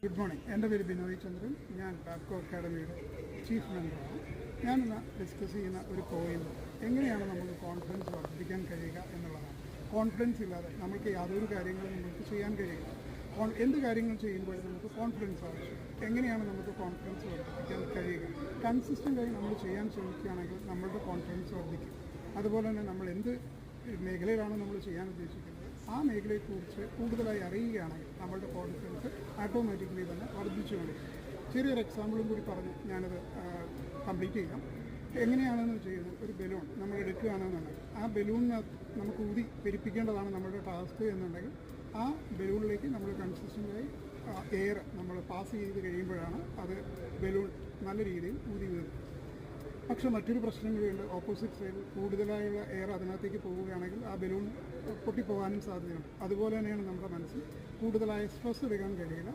Good morning. എൻ്റെ പേര് ബിനോയ് ചന്ദ്രൻ. ഞാൻ ബാബ്കോ അക്കാഡമിയുടെ ചീഫ് മെമ്പറാണ്. ഞാനിന്ന് ഡിസ്കസ് ചെയ്യുന്ന ഒരു പോയിന്റ് എങ്ങനെയാണ് നമുക്ക് കോൺഫിഡൻസ് വർദ്ധിപ്പിക്കാൻ കഴിയുക എന്നുള്ളതാണ്. കോൺഫിഡൻസ് ഇല്ലാതെ നമുക്ക് യാതൊരു കാര്യങ്ങളും നമുക്ക് ചെയ്യാൻ കഴിയില്ല. എന്ത് കാര്യങ്ങൾ ചെയ്യുമ്പോഴും നമുക്ക് കോൺഫിഡൻസ് ആവശ്യം. എങ്ങനെയാണ് നമുക്ക് കോൺഫിഡൻസ് വർദ്ധിപ്പിക്കാൻ കഴിയുക? കൺസിസ്റ്റൻ്റായി നമ്മൾ ചെയ്യാൻ ശ്രമിക്കുകയാണെങ്കിൽ നമ്മളുടെ കോൺഫിഡൻസ് വർദ്ധിക്കും. അതുപോലെ തന്നെ നമ്മൾ എന്ത് മേഖലയിലാണ് നമ്മൾ ചെയ്യാൻ ഉദ്ദേശിക്കുന്നത് ആ മേഖലയെക്കുറിച്ച് കൂടുതലായി അറിയുകയാണെങ്കിൽ നമ്മളുടെ കോൺഫിഡൻസ് ഓട്ടോമാറ്റിക്കലി തന്നെ വർദ്ധിച്ചു കൊണ്ടിരിക്കും. ചെറിയൊരു എക്സാമ്പിളും കൂടി പറഞ്ഞ് ഞാനത് കംപ്ലീറ്റ് ചെയ്യാം. എങ്ങനെയാണെന്ന് ചെയ്യുന്നത്, ഒരു ബലൂൺ നമ്മൾ എടുക്കുകയാണെന്നുണ്ടെങ്കിൽ ആ ബലൂണിന് നമുക്ക് ഊതി പെരുപ്പിക്കേണ്ടതാണ് നമ്മുടെ ടാസ്ക് എന്നുണ്ടെങ്കിൽ ആ ബലൂണിലേക്ക് നമ്മൾ കൺസിസ്റ്റൻ്റായി എയർ നമ്മൾ പാസ് ചെയ്ത് കഴിയുമ്പോഴാണ് അത് ബലൂൺ നല്ല രീതിയിൽ ഊതി വീഴുന്നത്. പക്ഷേ മറ്റൊരു പ്രശ്നം കൂടിയുണ്ട്. ഓപ്പോസിറ്റ് സൈഡിൽ കൂടുതലായുള്ള എയർ അതിനകത്തേക്ക് പോവുകയാണെങ്കിൽ ആ ബലൂൺ പൊട്ടിപ്പോകാനും സാധ്യതയുണ്ട്. അതുപോലെ തന്നെയാണ് നമ്മുടെ മനസ്സിൽ കൂടുതലായ സ്ട്രെസ് എടുക്കാൻ കഴിയില്ല.